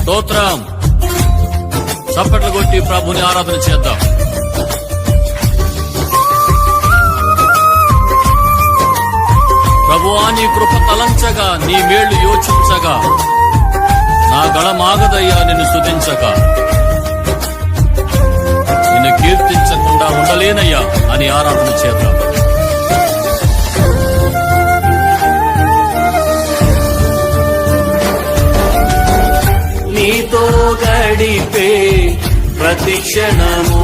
స్తోత్రం. చప్పట్లు కొట్టి ప్రభుని ఆరాధన చేద్దాం. ప్రభువా, నీ కృప తలంచగా, నీ మేళ్లు యోచించగా, నా గళమాగదయ్యా నిన్ను స్తుతించగా. నిన్ను కీర్తించకుండా ఉండలేనయ్యా అని ఆరాధన చేద్దాం. నీతో గడిపే ప్రతి క్షణము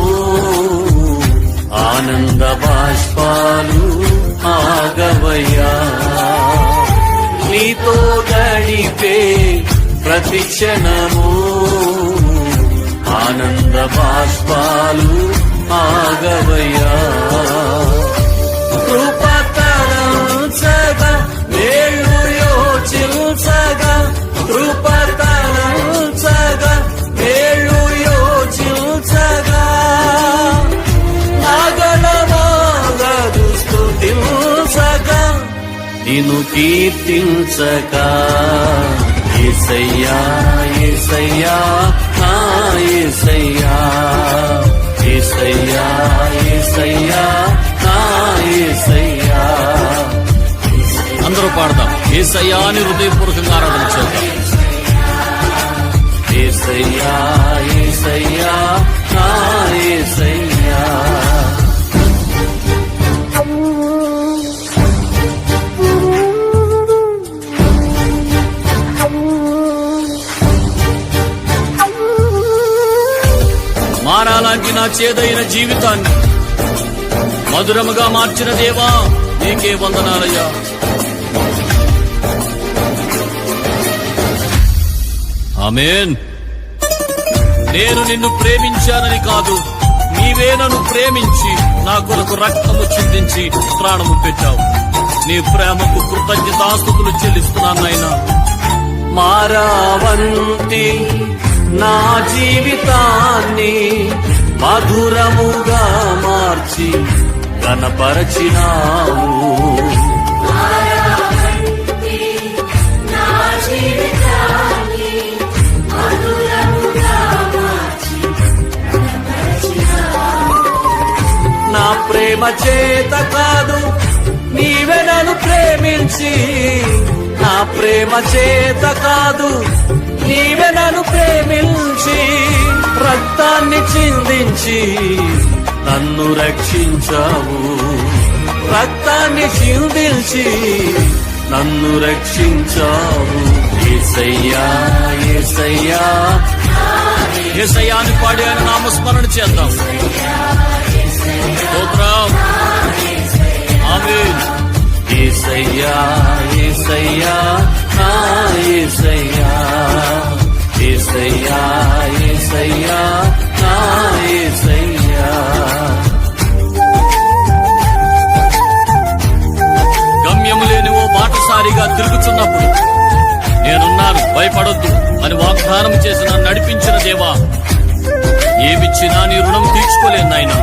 ఆనంద బాష్పాలు ఆగవయ్యా. నీతో గడిపే ప్రతి క్షణము ఆనంద బాష్పాలు ఆగవయ్యా. కృపతలంచగా మేళ్ళు యోచించగా, కృపతలంచగా మేళ్ళు యోచించగా, నాగలమాగదు స్తుతించగా, నిన్ను కీర్తించగా. యేసయ్యా యేసయ్యా నా యేసయ్యా, యేసయ్యా యేసయ్యా నా యేసయ్యా. అందరూ పాడదాం. యేసయ్యా అని హృదయపూర్వకంగా ఆరాధన చేద్దాం. యేసయ్యా యేసయ్యా నా యేసయ్యా. మారాలాంటి నా చేదైన జీవితాన్ని మధురముగా మార్చిన దేవా, నీకే వందనాలయ్యా. ఆమేన్. నేను నిన్ను ప్రేమించానని కాదు, నీవే నన్ను ప్రేమించి నా కొరకు రక్తము చిందించి ప్రాణము పెట్టావు. నీ ప్రేమకు కృతజ్ఞతాస్తుతులు చెల్లిస్తున్నాను నాయనా. మారావంతి నా జీవితాన్ని మధురముగా మార్చి ఘనపరచినావు. నా ప్రేమ చేత కాదు, నీవే నన్ను ప్రేమించి, నా ప్రేమ చేత కాదు, నీవే నన్ను ప్రేమించి రక్తాన్ని చిందించి నన్ను రక్షించావు. రక్తాన్ని చిందించి నన్ను రక్షించావు. యేసయ్యా యేసయ్యా యేసయ్యా అని పాడి ఆయన నామస్మరణ చేద్దాం. స్తోత్రం. ఆమేన్. యేసయ్యా యేసయ్యా నా యేసయ్యా, యేసయ్యా యేసయ్యా నా యేసయ్యా. గమ్యము లేని ఓ బాటసారిగా తిరుగుతున్నప్పుడు నేనున్నాను, భయపడొద్దు అని వాగ్దానం చేసి నన్ను నడిపించిన దేవా, ఏమిచ్చినా నీ రుణం తీర్చుకోలేను నాయనా.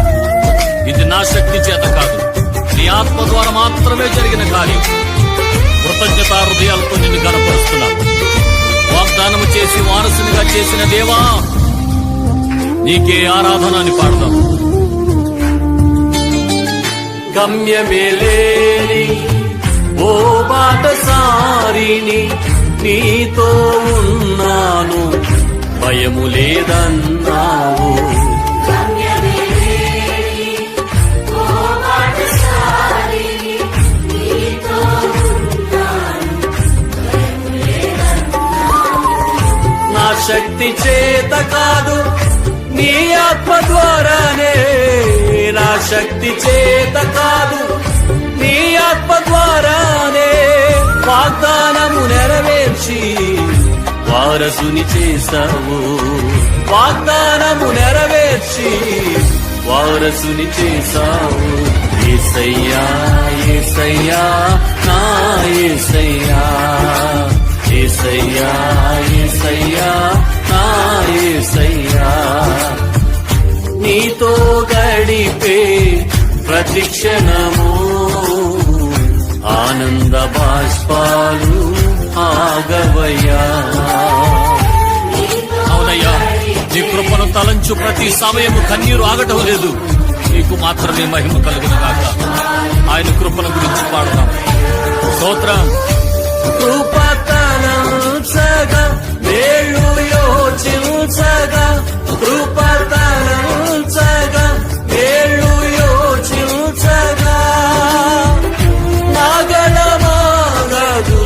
ఇది నా శక్తి చేత కాదు, నీ ఆత్మ ద్వారా మాత్రమే జరిగిన కార్యం. కృతజ్ఞతా హృదయాలతో నిన్ను గణపరుస్తున్నాను. వాగ్దానము చేసి వారసునిగా చేసిన దేవా, నీకే ఆరాధన అని పాడదాం. గమ్యమే లేని ఓ బాటసారిని నీతో ఉన్నాను, భయము లేదన్నావు. నా శక్తి చేత కాదు, నీ ఆత్మ ద్వారానే. నా శక్తి చేత కాదు, నీ ఆత్మ ద్వారానే వాగ్దానము నెరవేర్చి వారసుని చేశావు. వాగ్దానము నెరవేర్చి వారసుని చేశావు. యేసయ్యా యేసయ్యా నా యేసయ్యా, యేసయ్యా యేసయ్యా నా యేసయ్యా. నీతో గడిపే ప్రతి క్షణము ఆనంద బాష్పాలు ఆగవయ్యా. తలంచు ప్రతి సమయము కన్నీరు ఆగటం లేదు. నీకు మాత్రమే మహిమ కలుగును గాక. ఆయన కృపను గురించి పాడదాం. స్తోత్రం. కృపతలంచగా వేళ్ళు యోచించగా, కృపతలంచగా వేళ్ళు యోచించగా, నాగలమాగదు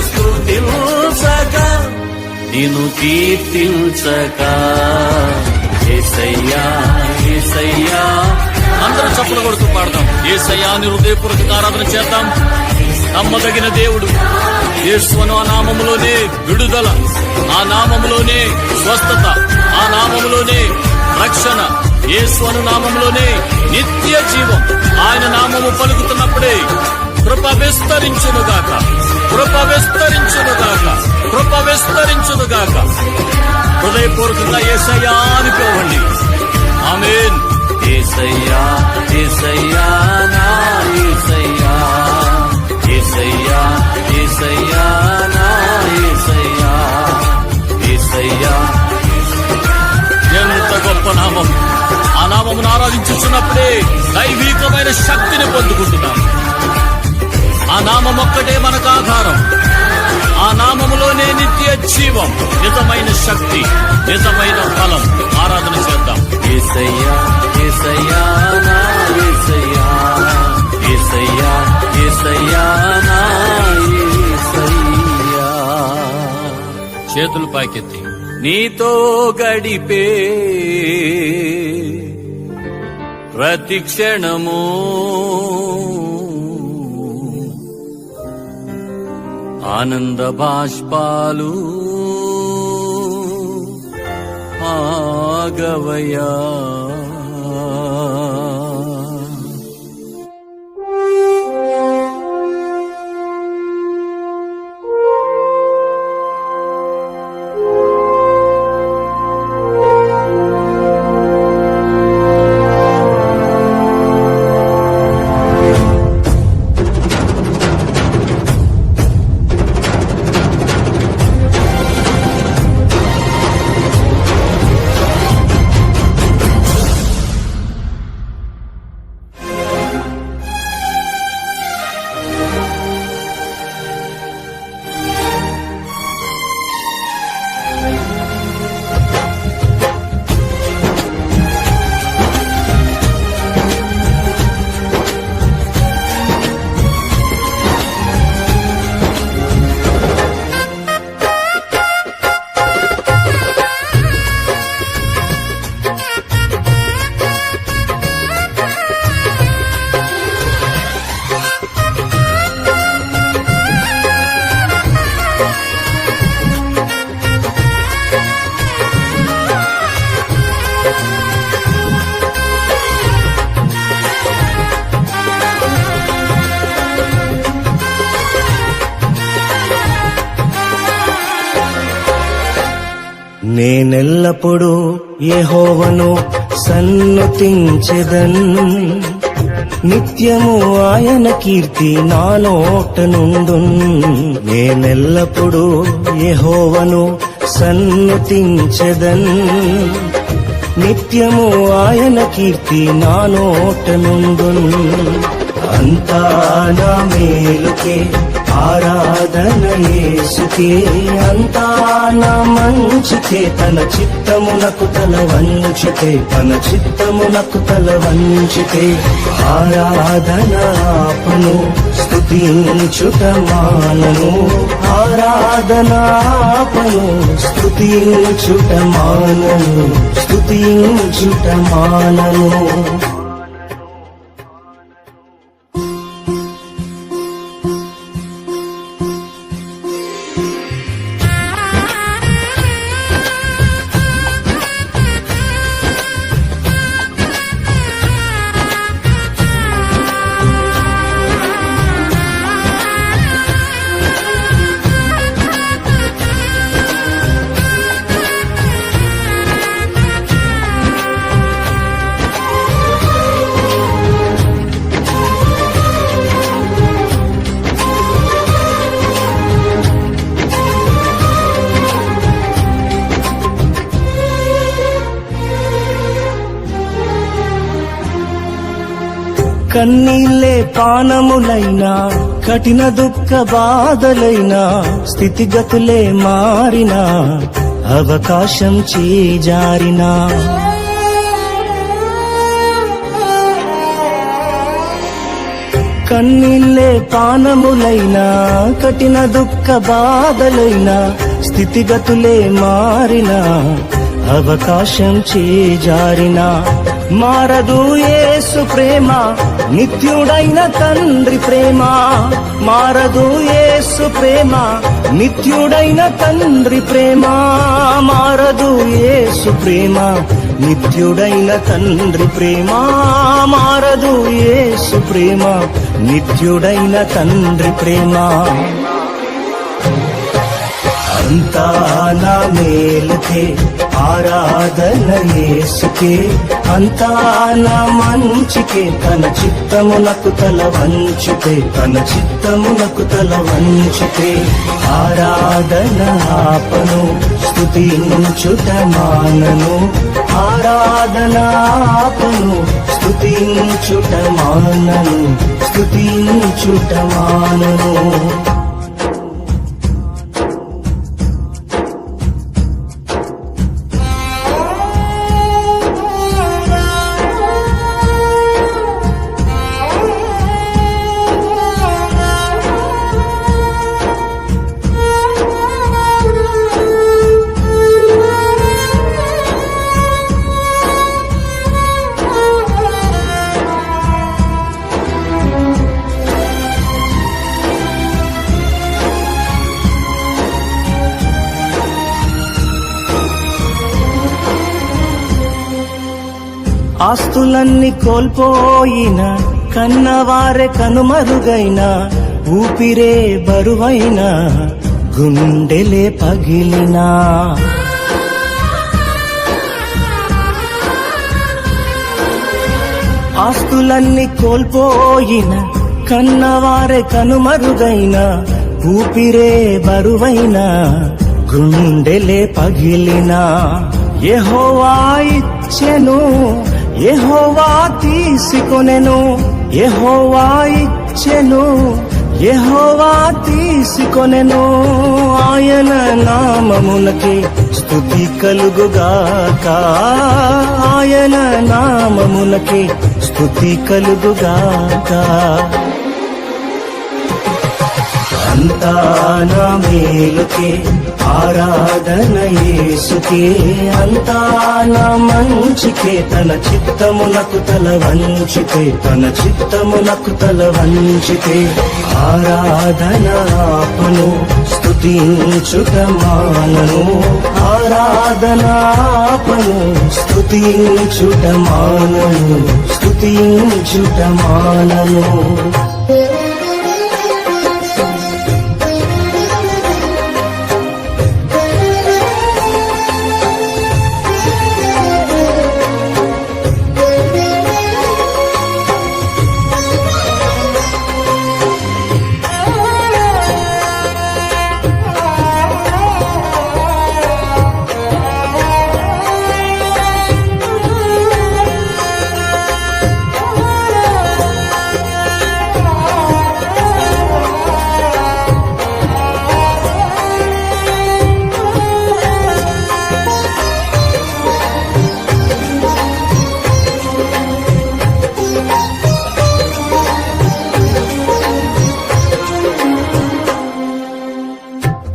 స్తుతించగా, నిన్ను కీర్తించగా. యేసయ్యా యేసయ్యా, అందరూ చప్పలు కొడుతూ పాడదాం. యేసయ్యా అని హృదయపూర్వక ఆరాధన చేద్దాం. నమ్మదగిన దేవుడు యేసును ఆ నామములోనే విడుదల, ఆ నామములోనే స్వస్థత, ఆ నామములోనే రక్షణ, యేసును నామములోనే నిత్య జీవం. ఆయన నామము పలుకుతున్నప్పుడే కృప విస్తరించునుగాక, కృప విస్తరించునుగాక, కృప విస్తరించునుగాక. హృదయపూర్వకంగా యేసయ్యా అని పిలవండి. ఆమేన్. యేసయ్యా యేసయ్యా నా యేసయ్యా, యేసయ్యా యేసయ్యా నా యేసయ్యా, యేసయ్యా. ఎంత గొప్ప నామం! ఆ నామమును ఆరాధించుచున్నప్పుడే దైవికమైన శక్తిని పొందుకుంటున్నాం. ఆ నామం ఒక్కటే మనకు ఆధారం. ఆ నామములోనే నిత్య జీవం, నిజమైన శక్తి, నిజమైన బలం. ఆరాధన చేద్దాం. యేసయ్యా యేసయ్యా నా యేసయ్యా, యేసయ్యా యేసయ్యా నా యేసయ్యా. చేతులు పైకెత్తి. నీతో గడిపే ప్రతి క్షణము ఆనంద బాష్పాలు ఆగవయా. నేనెల్లప్పుడూ యెహోవాను సన్నుతించెదన్, నిత్యము ఆయన కీర్తి నా నోట నుండున్. నేనెల్లప్పుడూ యెహోవాను సన్నుతించెదన్, నిత్యము ఆయన కీర్తి నా నోట నుండున్. అంతా నా మేలుకే ఆరాధన యేసుకే, అంతా నా మంచికే. తన చిత్తమునకు తల వంచితే, తన చిత్తమునకు తల వంచితే, ఆరాధన ఆపను స్తుతించుట మానను, ఆరాధన ఆపను స్తుతించుట మానను, స్తుతించుట మానను. కన్నీళ్ళే పానములైనా కఠిన దుఃఖ బాధలైనా స్థితిగతులే మారినా అవకాశం చేజారినా కన్నీళ్ళే పానములైనా కఠిన దుఃఖ బాధలైనా స్థితిగతులే మారినా అవకాశం చేజారినా మారదు యేసు ప్రేమ నిత్యుడైన తండ్రి ప్రేమ మారదు యేసు ప్రేమ నిత్యుడైన తండ్రి ప్రేమ మారదు యేసు ప్రేమ నిత్యుడైన తండ్రి ప్రేమ మారదు యేసు ప్రేమ నిత్యుడైన తండ్రి ప్రేమ అంతా నా మేలుకే ఆరాధన యేసుకే అంతా నా మంచికే తన చిత్తమునకు తల వంచితే తన చిత్తమునకు తల వంచితే ఆరాధన ఆపను స్తుతించుట మానను ఆరాధన ఆపను స్తుతించుట మానను స్తుతించుట మానను ఆస్తులన్నీ కోల్పోయిన కన్నవారే కనుమరుగైన ఊపిరే బరువైన గుండెలే పగిలినా ఆస్తులన్నీ కోల్పోయిన కన్నవారే కనుమరుగైన ఊపిరే బరువైన గుండెలే పగిలినా యెహోవా ఇచ్చెను యెహోవా తీసుకొనెను యెహోవా ఇచ్చెను యెహోవా తీసుకొనెను ఆయన నామమునకే స్తుతి కలుగుగాక ఆయన నామమునకే స్తుతి కలుగుగాక అంతా నా మేలుకే ఆరాధన యేసుకే అంతా నా మంచికే తన చిత్తమునకు తల వంచితే తన చిత్తమునకు తల వంచితే ఆరాధన ఆపను స్తుతించుట మానను ఆరాధన ఆపను స్తుతించుట మానను స్తుతించుట మానను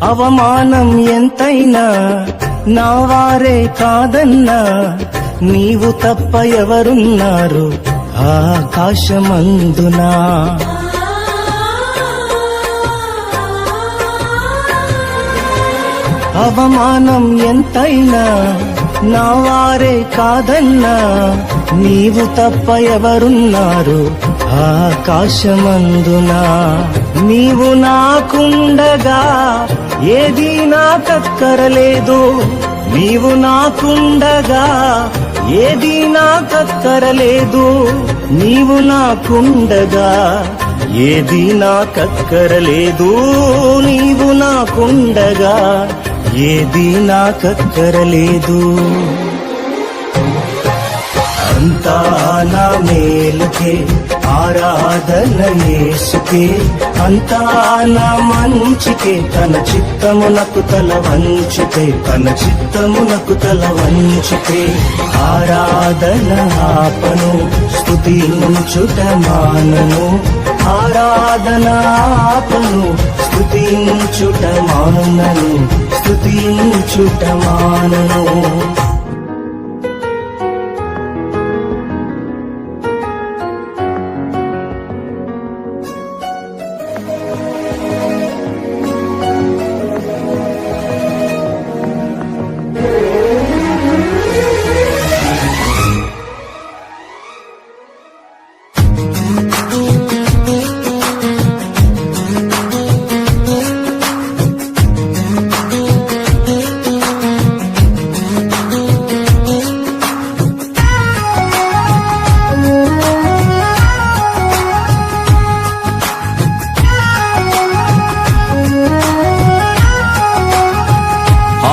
అవమానం ఎంతైనా నా వారే కాదన్నా నీవు తప్ప ఎవరున్నారు ఆకాశమందునా అవమానం ఎంతైనా నా వారే కాదన్నా నీవు తప్ప ఎవరున్నారు ఆకాశమందునా నీవు నాకుండగా ఏదీ నాకక్కరలేదు నీవు నాకుండగా ఏదీ నాకక్కరలేదు నీవు నాకుండగా ఏదీ నాకక్కరలేదు నీవు నాకుండగా ఏదీ నాకక్కరలేదు అంతా నా మేలుకే ఆరాధన యేసుకే, అంతా నా మంచికే, తన చిత్తమునకు తల వంచితే, తన చిత్తమునకు తల వంచితే, ఆరాధన ఆపను స్తుతించుట మానను, ఆరాధన ఆపను స్తుతించుట మానను, స్తుతించుట మానను.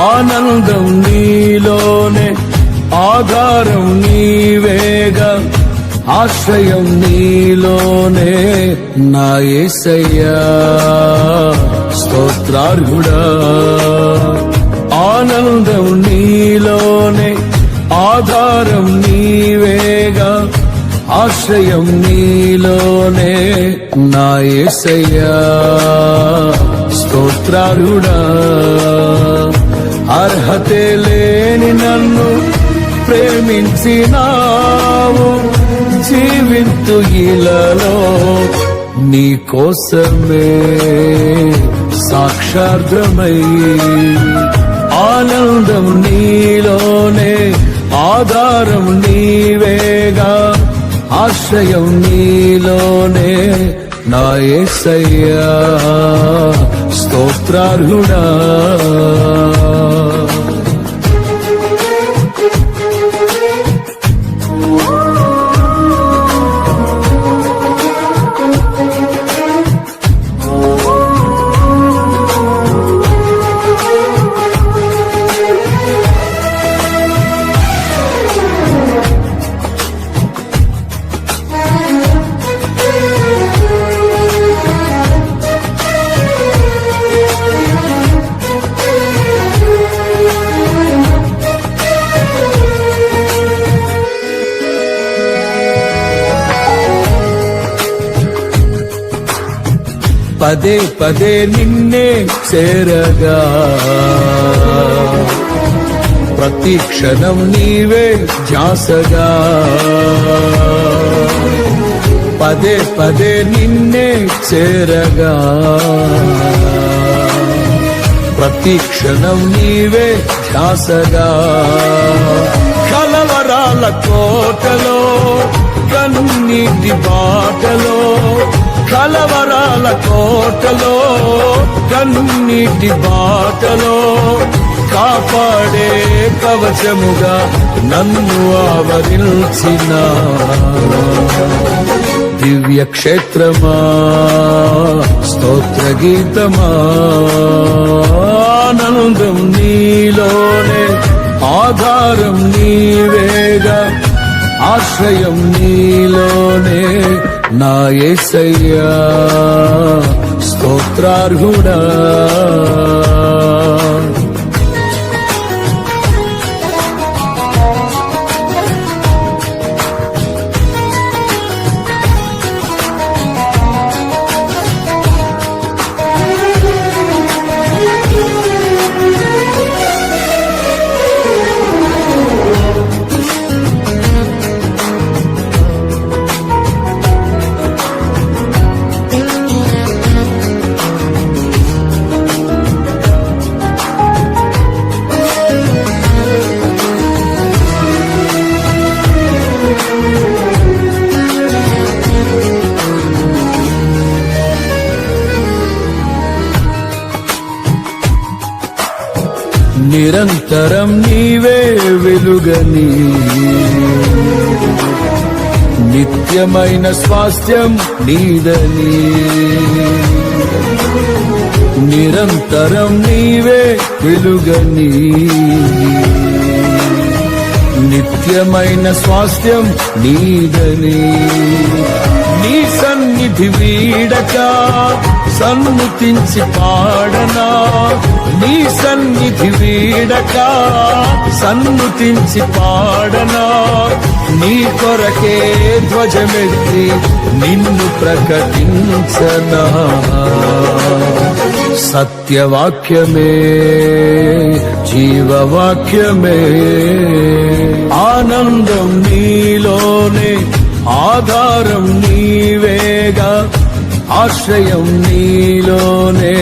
ఆనందం నీలోనే, ఆధారం నీవేగా, ఆశ్రయం నీలోనే నా యేసయ్యా స్తోత్రార్హుడా. ఆనందం నీలోనే, ఆధారం నీవేగా, ఆశ్రయం నీలోనే నా యేసయ్యా స్తోత్రార్హుడా. అర్హతే లేని నన్ను ప్రేమించినావు, జీవింతు ఇలలో నీ కోసమే సాక్షార్థమై. ఆనందం నీలోనే, ఆధారం నీవేగా, ఆశ్రయం నీలోనే నా యేసయ్యా స్తోత్రార్హుడా. పదే పదే నిన్నే చేరగా, ప్రతి క్షణం నీవే ధ్యాసగా. పదే పదే నిన్నే చేరగా, ప్రతి క్షణం నీవే ధ్యాసగా. కలవరాల కోటలో, కన్నీటి బాటలో, కలవరాల కోటలో, కన్నీటి బాటలో, కాపాడే కవచముగా నన్ను ఆవరించిన దివ్య క్షేత్రమా స్తోత్ర గీతమా. ఆనందం నీలోనే, ఆధారం నీవేగా, ఆశ్రయం నీలోనే నా యేసయ్యా స్తోత్రార్హుడా. నిరంతరం నీవే వెలుగని, నిత్యమైన స్వాస్థ్యం నీదని. నిరంతరం నీవే వెలుగని, నిత్యమైన స్వాస్థ్యం నీదని. నీ సన్నిధి వీడక సన్నుతించి పాడనా, నీ సన్నిధి వీడక సన్నుతించి పాడనా, నీ కొరకే ధ్వజమెత్తి నిన్ను ప్రకటించనా. సత్యవాక్యమే జీవవాక్యమే, ఆనందం నీలోనే, ఆధారం నీవేగా, ఆశ్రయం నీలోనే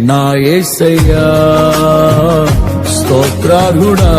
నా యేసయ్యా స్తోత్రార్హుడా.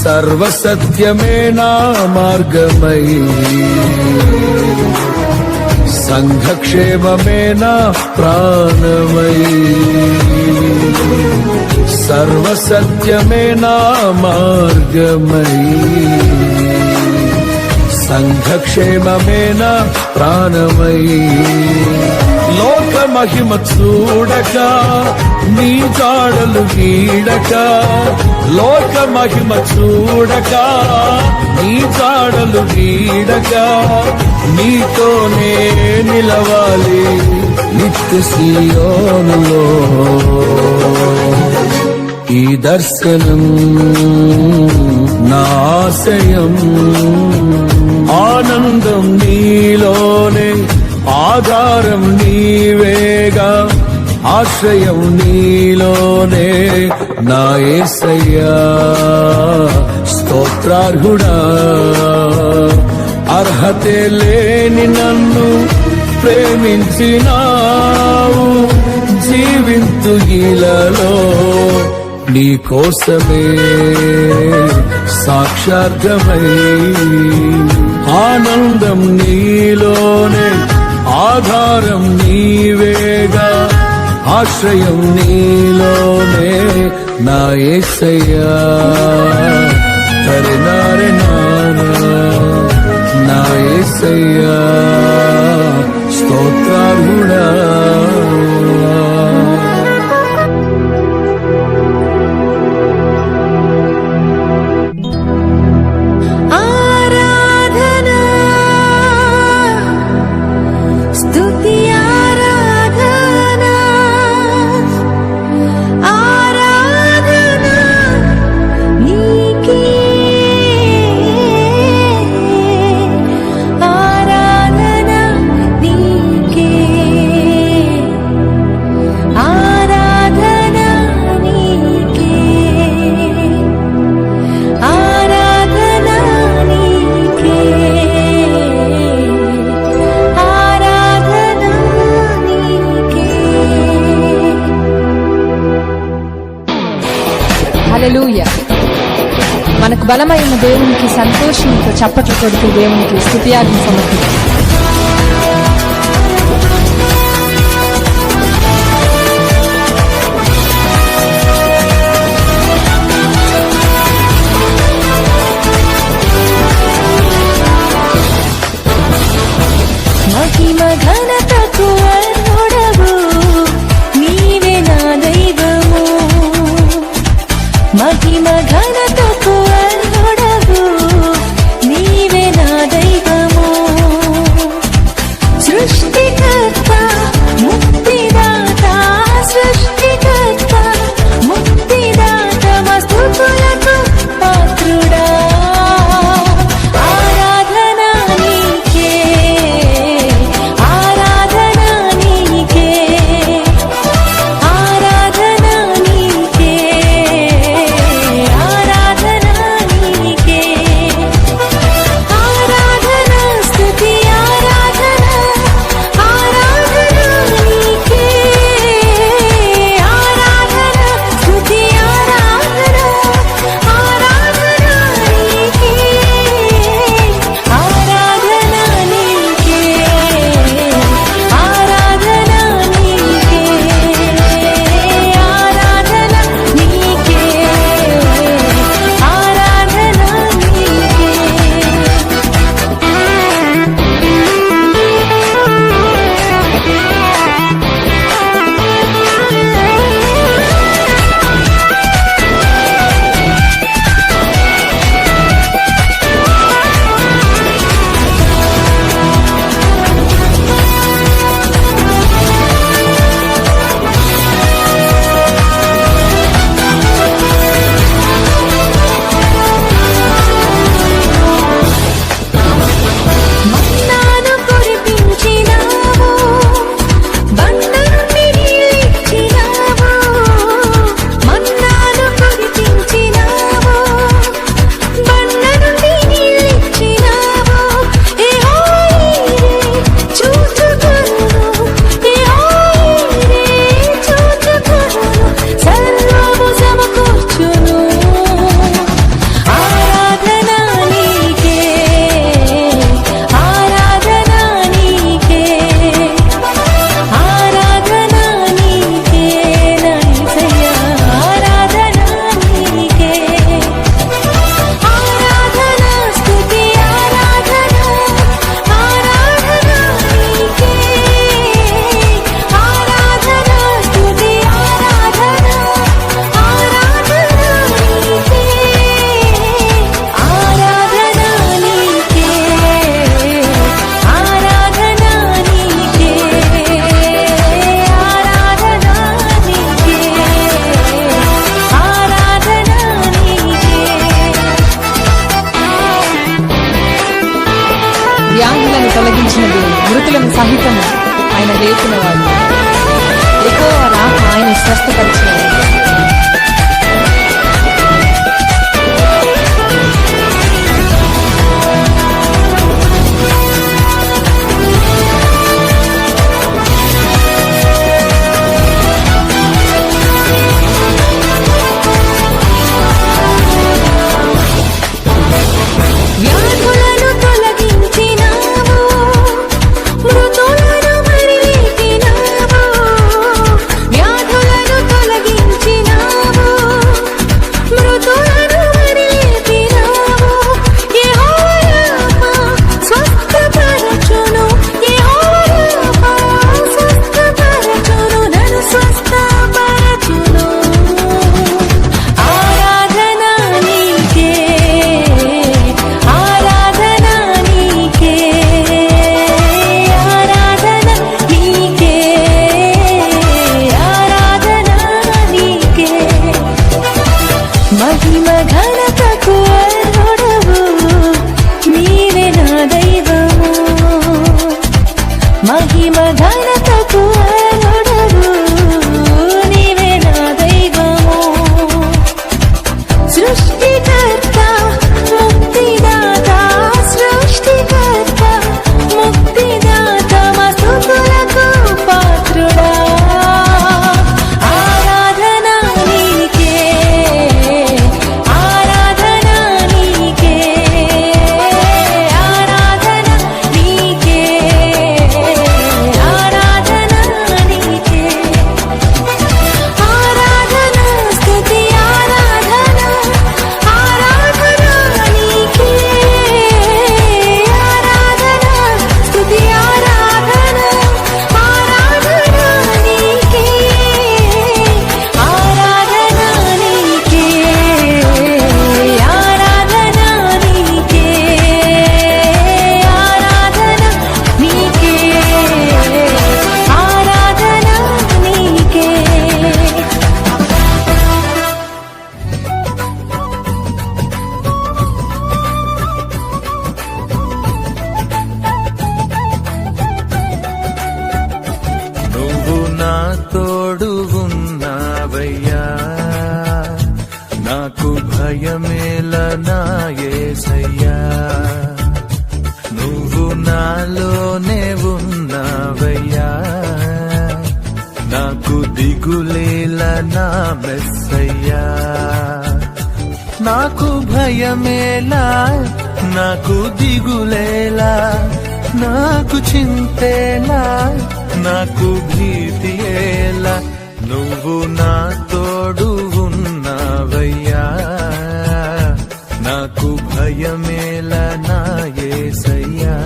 సర్వసత్యమే నా మార్గమై, సంఘక్షేమమే నా ప్రాణమై. సర్వసత్యమే నా మార్గమై, సంఘక్షేమమే నా ప్రాణమై. లోక మహిమ చూడక నీ జాడలు వీడక, లోక మహిమ చూడక నీ జాడలు వీడక, నీతోనే నిలవాలి నిత్య సీయోనులో. ఈ దర్శనం నా ఆశయం, ఆనందం నీలోనే, ఆధారం నీవేగా, ఆశ్రయం నీలోనే నా యేసయ్యా స్తోత్రార్హుడా. అర్హతే లేని నన్ను ప్రేమించినావు, జీవింతు ఇలలో నీ కోసమే సాక్షార్థమై. ఆనందం నీలోనే, ఆధారం నీవేగా, ఆశ్రయం నీలోనే నా యేసయ్యా. తరినారే నానా నా యేసయ్యా స్తోత్రార్హుడా. హల్లెలూయా. మనకు బలమైన దేవునికి సంతోషంతో చప్పట్లు కొడుతూ దేవునికి స్తుతియాగం సమర్పిద్దాం. మహిమ ఘనతకు అర్హుడవు, నీవే నా దైవము. మహిమ ఘనతకు అర్హుడవు, నీవే నా దైవము. వ్యాధులను తొలగించిన దేవుడు, మృతులను సహితము ఆయన లేపిన వాడు, యెహోవా రాఫా ఆయన స్వస్థపరిచిన వాడు. వ్యాధులను తొలగించినావు, మృతులను మరి లేపినావు. వ్యాధులను తొలగించినావు, మృతులను మరి లేపినావు. యెహోవా రాఫా స్వస్థపరచును, యెహోవా రాఫా స్వస్థపరచును, నన్ను స్వస్థపరచును. ఆరాధన నీకే, ఆరాధన నీకే, ఆరాధన నీకే, ఆరాధన నీకే. మహిమ ఘనతకు అర్హుడవు, నీవే నా దైవము. మహిమ ఘనతకు అర్హుడవు, నీవే నా దైవము. సృష్టికర్త ముక్తిదాత, సృష్టికర్త ముక్తిదాత, మస్తుతులకు పాత్రుడా. ఆరాధన నీకే, ఆరాధన నీకే, ఆరాధన నీకే, ఆరాధన నీకే. ఆరాధన స్తుతి ఆరాధన, ఆరాధన నీకే, ఆరాధన స్తుతి ఆరాధన, ఆరాధన నీకే, ఆరాధన నీకే, ఆరాధన నీకే, ఆరాధన నీకే, ఆరాధన నీకే. నువ్వు నా తోడు ఉన్నావయ్యా, నాకు భయమేల నా యేసయ్యా. నువ్వు నాలోనే ఉన్నావయ్యా, నాకు దిగులేల నా మెస్సయ్యా. నాకు భయమేలా, నాకు దిగులేలా, నాకు చింతేలా, నాకు భీతియేలా. నువ్వు నా తోడు ఉన్నావయ్యా, నాకు భయమేలా నా యేసయ్యా.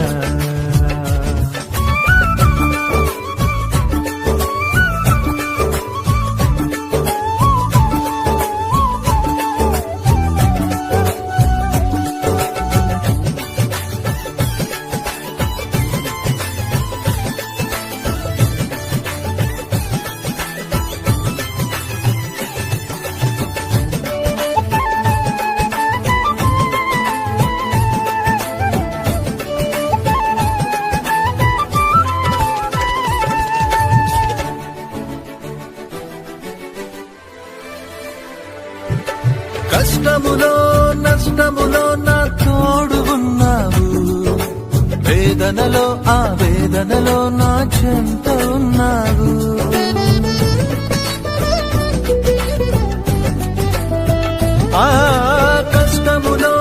కష్టములో నష్టములో నా తోడు ఉన్నావు, వేదనలో ఆ వేదనలో నా చెంత ఉన్నావు. ఆ కష్టములో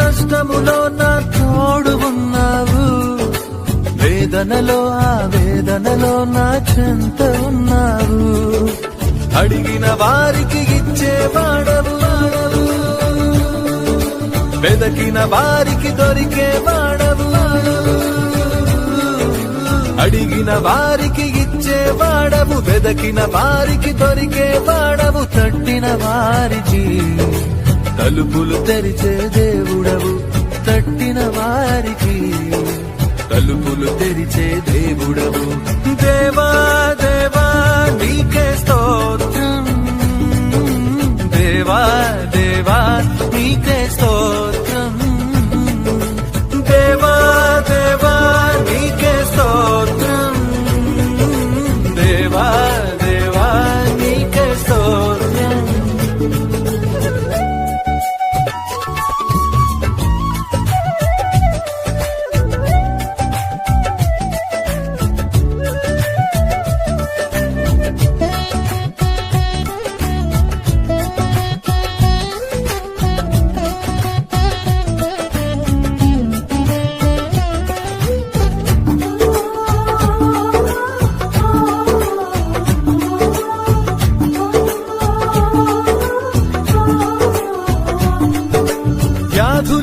నష్టములో నా తోడు ఉన్నావు, వేదనలో ఆ వేదనలో నా చెంత ఉన్నావు. అడిగిన వారికి ఇచ్చేవాడవు, వెదకిన వారికి దొరికేవాడవు. అడిగిన వారికి ఇచ్చేవాడవు, వెదకిన వారికి దొరికేవాడవు. తట్టిన వారికి తలుపులు తెరిచే దేవుడవు, తట్టిన వారికి తలుపులు తెరిచే దేవుడవు. దేవా దేవా నీకే స్తోత్రం, దేవా దేవా నీకే స్తోత్రం, దేవా దేవా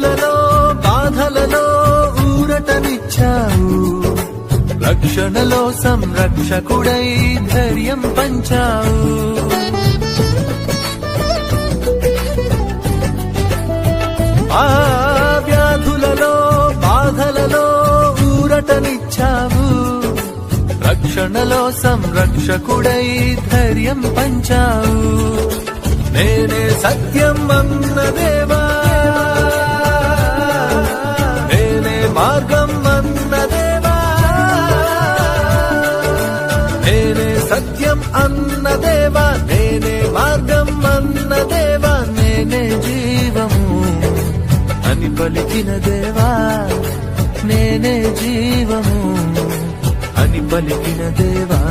వ్యాధులలో బాధలలో ఊరటనిచ్చావు, రక్షణలో సంరక్షకుడై ధైర్యం పంచావు. ఆ వ్యాధులలో బాధలలో ఊరటనిచ్చావు, రక్షణలో సంరక్షకుడై ధైర్యం పంచావు. నేనే సత్యం అన్న దేవా, నేనే మార్గం అన్న దేవా, నేనే సత్యం అన్న దేవా, నేనే మార్గం అన్న దేవా, నేనే జీవము అని పలికిన దేవా, నేనే జీవము అని పలికిన దేవా.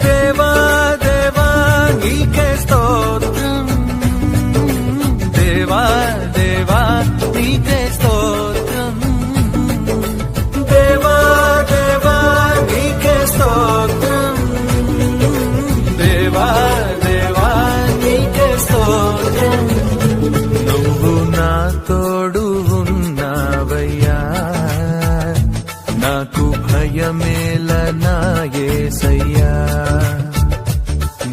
దేవా దేవా నీకే స్తోత్రం, దేవా దేవా నీకే స్తోత్రం, దేవా దేవా నీకే స్తోత్రం, దేవా దేవా నీకే స్తోత్రం. నువ్వు నా తోడు ఉన్నావయ్యా, నాకు భయమేల నా యేసయ్యా.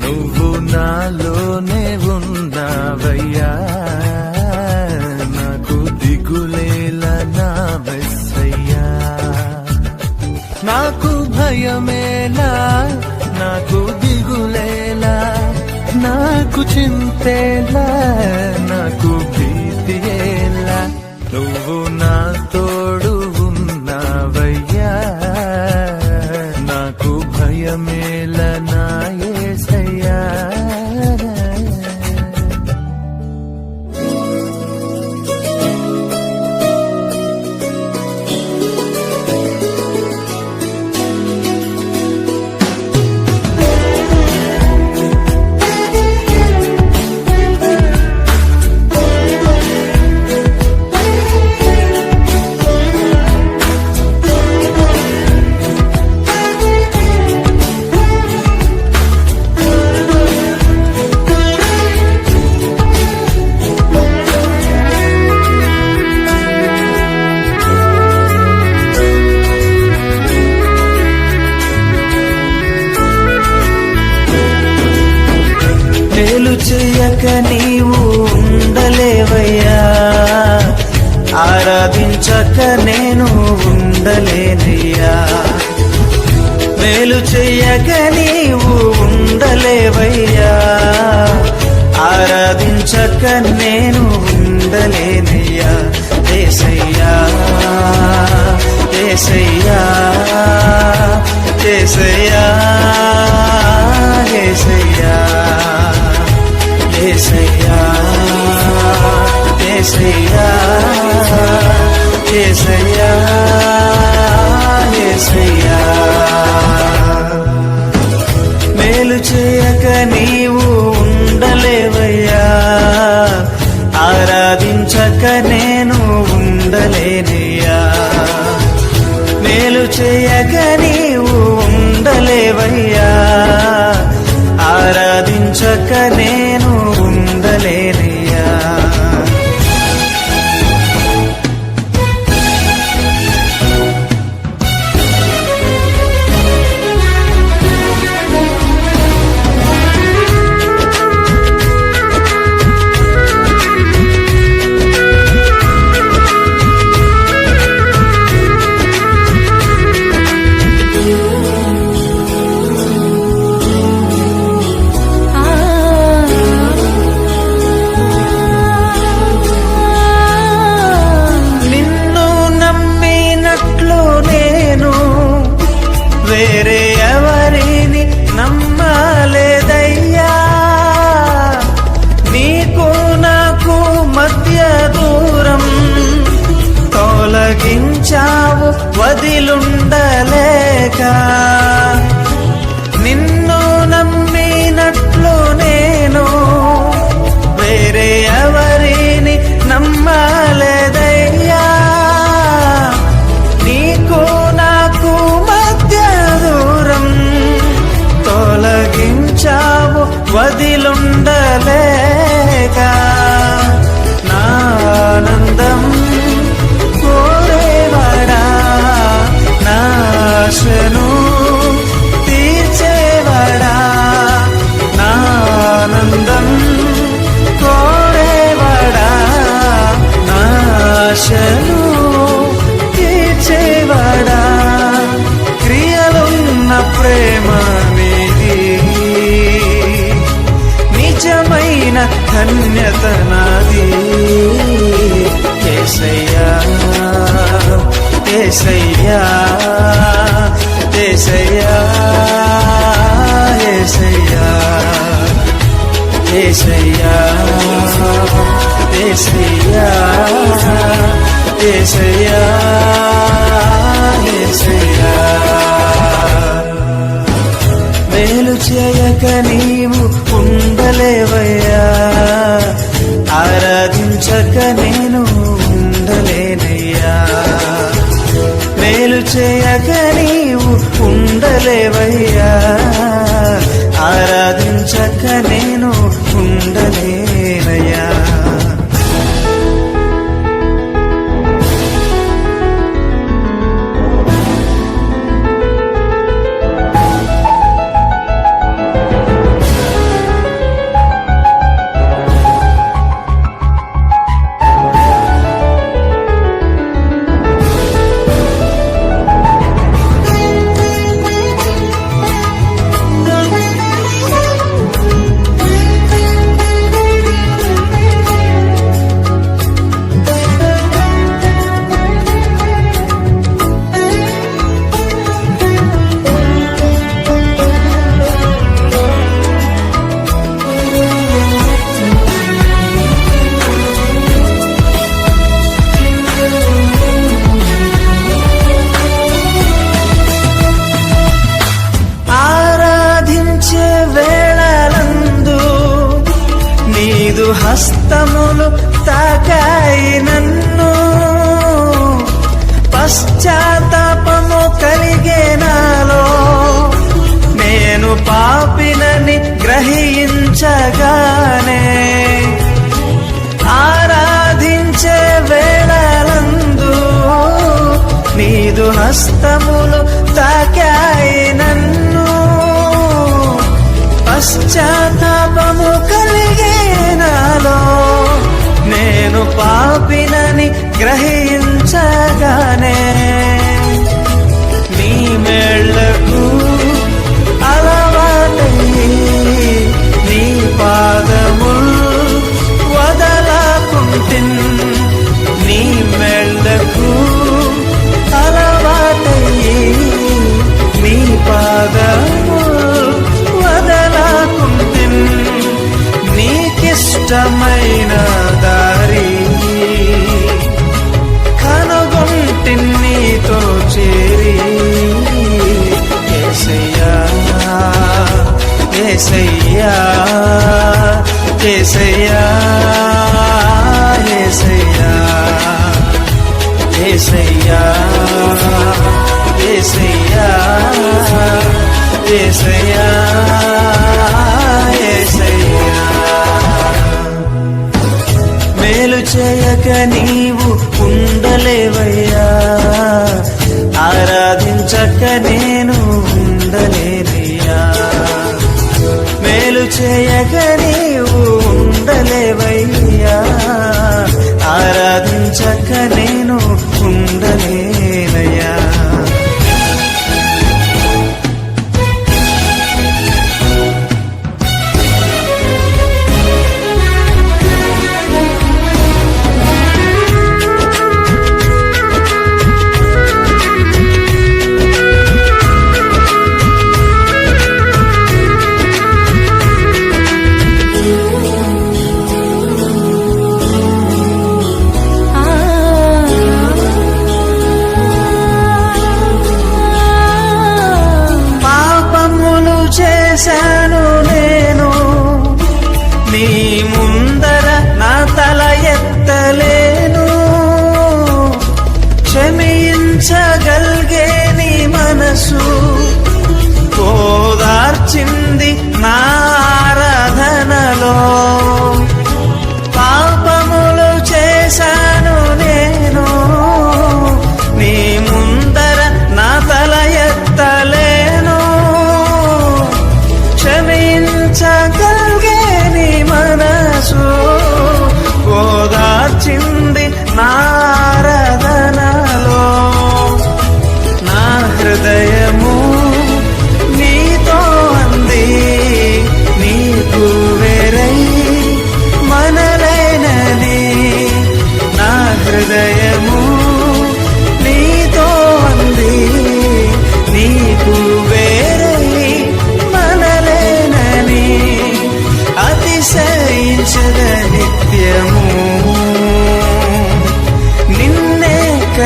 నువ్వు నాలోనే ఉన్నావయ్యా, నాకు దిగులేల నా మెస్సయ్యా. నాకు భయమేలా, నాకు దిగులేలా, నాకు చింతేలా, నాకు భీతియేలా. నువ్వు నా తోడు ఉన్నావయ్యా, నాకు భయమేల నా యేసయ్యా. మేలు చెయ్యక నీవు ఉండలేవయ్యా, ఆరాధించక నేను ఉండలేనయ్యా. మేలు చెయ్యక నీవు ఉండలేవయ్యా, ఆరాధించక నేను ఉండలేనయ్యా. యేసయ్యా యేసయ్యా యేసయ్యా యేసయ్యా యేసయ్యా యేసయ్యా యేసయ్యా యేసయ్యా. మేలు చేయక నీవు ఉండలేవయ్యా, ఆరాధించక నేను ఉండలేనయ్యా. మేలు చేయక నీవు ఉండలేవయ్యా, ఆరాధించక నేను ఉండలేనయ్యా. ఆశను తీర్చేవాడా క్రియలున్న ప్రేమ నీది నిజమైన ధన్యత నాది యేసయ్యా యేసయ్యా యేసయ్యా యేసయ్యా యేసయ్యా యేసయ్యా యేసయ్యా యేసయ్యా మేలు చేయక నీవు ఉండలేవయ్యా ఆరాధించక నేను ఉండలేనయ్యా మేలు చేయక నీవు ఉండలేవయ్యా ఆరాధించక నేను ఉండలేనయ్యా హస్తములు తాకాయి నన్ను పశ్చాత్తాపము కలిగే నాలో నేను పాపినని గ్రహించగానే ఆరాధించే వేళలందు నీదు హస్తములు తాకాయి నన్ను పశ్చాత్తాపము కలిగే నాలో నేను పాపినని గ్రహించగానే నీ మేళ్లకు అలవాటై నీ పాదములు వదలకుంటిన్ నీ మేళ్లకు అలవాటై నీ పాదములు వదలకుంటిన్ నీకిష్టమైన దారి కనుగొంటి నీతో చేరి యేసయ్యా యేసయ్యా యేసయ్యా యేసయ్యా యేసయ్యా యేసయ్యా యేసయ్యా యేసయ్యా మేలు చేయక నీవు ఉండలేవయ్యా ఆరాధించక నేను ఉండలేనయ్యా మేలు చేయక నీవు ఉండలేవయ్యా ఆరాధించక నేను ఉండలేనయ్యా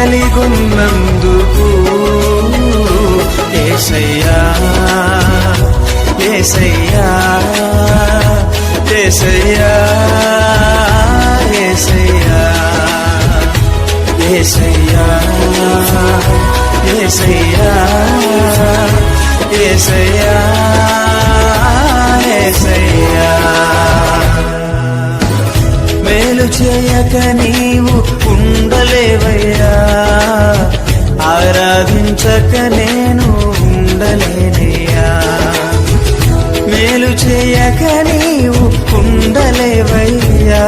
కలిగున్నందుకు యేసయ్యా యేసయ్యా యేసయ్యా యేసయ్యా యేసయ్యా యేసయ్యా యేసయ్యా యేసయ్యా మేలు చేయక నీవు ఉండలేవయ్యా ఆరాధించక నేను ఉండలేనయ్యా మేలు చేయక నీవు ఉండలేవయ్యా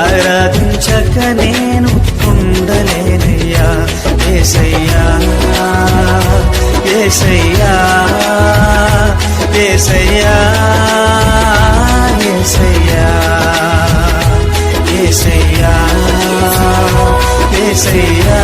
ఆరాధించక నేను ఉండలేనయ్యా యేసయ్యా యేసయ్యా యేసయ్యా యేసయ్యా యేసయ్యా యేసయ్యా